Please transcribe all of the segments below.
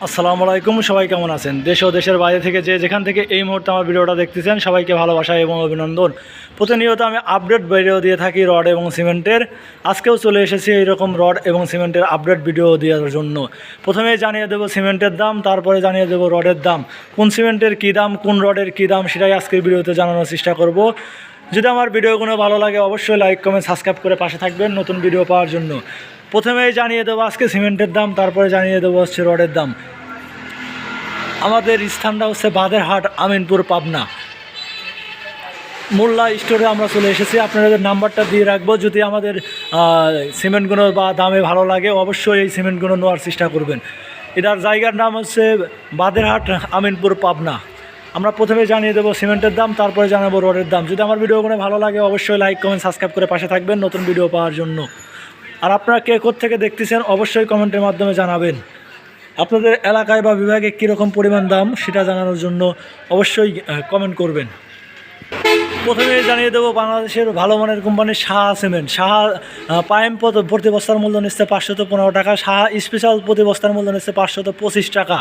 আসসালামু আলাইকুম। সবাই কেমন আছেন? দেশ ও দেশের বাইরে থেকে যেখান থেকে এই মুহূর্তে আমার ভিডিওটা দেখতেছেন সবাইকে ভালোবাসা এবং অভিনন্দন। প্রতিনিয়ত আমি আপডেট ভিডিও দিয়ে থাকি রড এবং সিমেন্টের। আজকেও চলে এসেছি এইরকম রড এবং সিমেন্টের আপডেট ভিডিও দেওয়ার জন্য। প্রথমেই জানিয়ে দেবো সিমেন্টের দাম, তারপরে জানিয়ে দেবো রডের দাম। কোন সিমেন্টের কী দাম, কোন রডের কী দাম সেটাই আজকের ভিডিওতে জানানোর চেষ্টা করব। যদি আমার ভিডিওগুলো ভালো লাগে অবশ্যই লাইক কমেন্ট সাবস্ক্রাইব করে পাশে থাকবেন নতুন ভিডিও পাওয়ার জন্য। প্রথমেই জানিয়ে দেবো আজকে সিমেন্টের দাম, তারপরে জানিয়ে দেবো হচ্ছে রডের দাম। আমাদের স্থানটা হচ্ছে বাদেরহাট, আমিনপুর, পাবনা। মোল্লা স্টোরে আমরা চলে এসেছি। আপনাদের নাম্বারটা দিয়ে রাখবো। যদি আমাদের সিমেন্টগুলো বা দামে ভালো লাগে অবশ্যই এই সিমেন্টগুলো নেওয়ার চেষ্টা করবেন। এটার জায়গার নাম হচ্ছে বাদেরহাট, আমিনপুর, পাবনা। আমরা প্রথমে জানিয়ে দেবো সিমেন্টের দাম, তারপরে জানাবো রডের দাম। যদি আমার ভিডিওগুলো ভালো লাগে অবশ্যই লাইক কমেন্ট সাবস্ক্রাইব করে পাশে থাকবেন নতুন ভিডিও পাওয়ার জন্য। আর আপনারা কে কোত্থেকে দেখতেছেন অবশ্যই কমেন্টের মাধ্যমে জানাবেন। আপনাদের এলাকায় বা বিভাগে কীরকম পরিমাণ দাম সেটা জানানোর জন্য অবশ্যই কমেন্ট করবেন। প্রথমে জানিয়ে দেবো বাংলাদেশের ভালো মানের কোম্পানি সাহা সিমেন্ট। সাহা পাইম প্রতি বস্তার মূল্য নিচ্ছে 515 টাকা। সাহা স্পেশাল প্রতি বস্তার মূল্য নিচ্ছে 525 টাকা।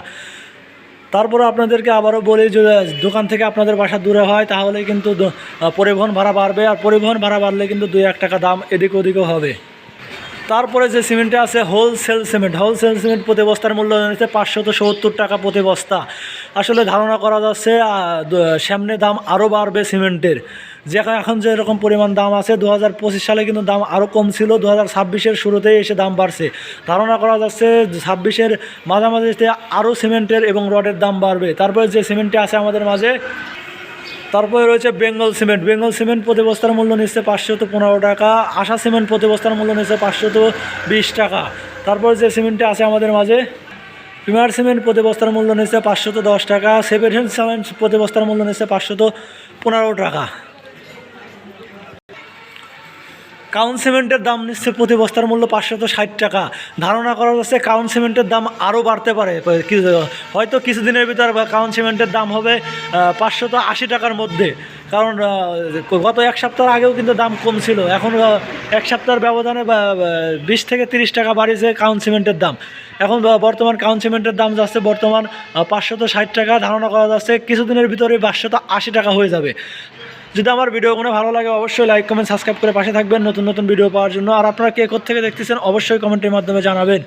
তারপরে আপনাদেরকে আবারও বলি, যদি দোকান থেকে আপনাদের বাসা দূরে হয় তাহলে কিন্তু পরিবহন ভাড়া বাড়বে, আর পরিবহন ভাড়া বাড়লে কিন্তু 2-1 টাকা দাম এদিক ওদিকও হবে। তারপরে যে সিমেন্টে আছে হোলসেল সিমেন্ট। হোলসেল সিমেন্ট প্রতি বস্তার মূল্য হচ্ছে 570 টাকা প্রতি বস্তা। আসলে ধারণা করা যাচ্ছে সামনে দাম আরও বাড়বে সিমেন্টের। এখন যে এরকম পরিমাণ দাম আছে 2025 সালে কিন্তু দাম আরও কম ছিল, 2026-এর শুরুতেই এসে দাম বাড়ছে। ধারণা করা যাচ্ছে 26-এর মাঝামাঝিতে আরও সিমেন্টের এবং রডের দাম বাড়বে। তারপরে যে সিমেন্টটি আছে আমাদের মাঝে, তারপরে রয়েছে বেঙ্গল সিমেন্ট। বেঙ্গল সিমেন্ট প্রতি বস্তার মূল্য নিচ্ছে 515 টাকা। আশা সিমেন্ট প্রতি বস্তার মূল্য নিচ্ছে 520 টাকা। তারপর যে সিমেন্টটি আছে আমাদের মাঝে, প্রিমিয়ার সিমেন্ট প্রতি বস্তার মূল্য নিচ্ছে 510 টাকা। সেভেন সিমেন্ট প্রতি বস্তার মূল্য নিচ্ছে 515 টাকা। কাউন সিমেন্টের দাম নিচ্ছে প্রতি বস্তার মূল্য 560 টাকা। ধারণা করা যাচ্ছে কাউন সিমেন্টের দাম আরও বাড়তে পারে, হয়তো কিছুদিনের ভিতর কাউন সিমেন্টের দাম হবে 580 টাকার মধ্যে। কারণ গত এক সপ্তাহ আগেও কিন্তু দাম কম ছিল, এখন এক সপ্তাহের ব্যবধানে 20 থেকে 30 টাকা বাড়িয়েছে কাউন সিমেন্টের দাম। এখন বর্তমান কাউন সিমেন্টের দাম যাচ্ছে বর্তমান 560 টাকা। ধারণা করা যাচ্ছে কিছুদিনের ভিতরে 580 টাকা হয়ে যাবে। যদি আমার ভিডিওগুলো ভালো লাগে অবশ্যই লাইক কমেন্ট সাবস্ক্রাইব করে পাশে থাকবেন নতুন নতুন ভিডিও পাওয়ার জন্য। আর আপনারা কে কোত্থেকে দেখতেছেন অবশ্যই কমেন্টের মাধ্যমে জানাবেন।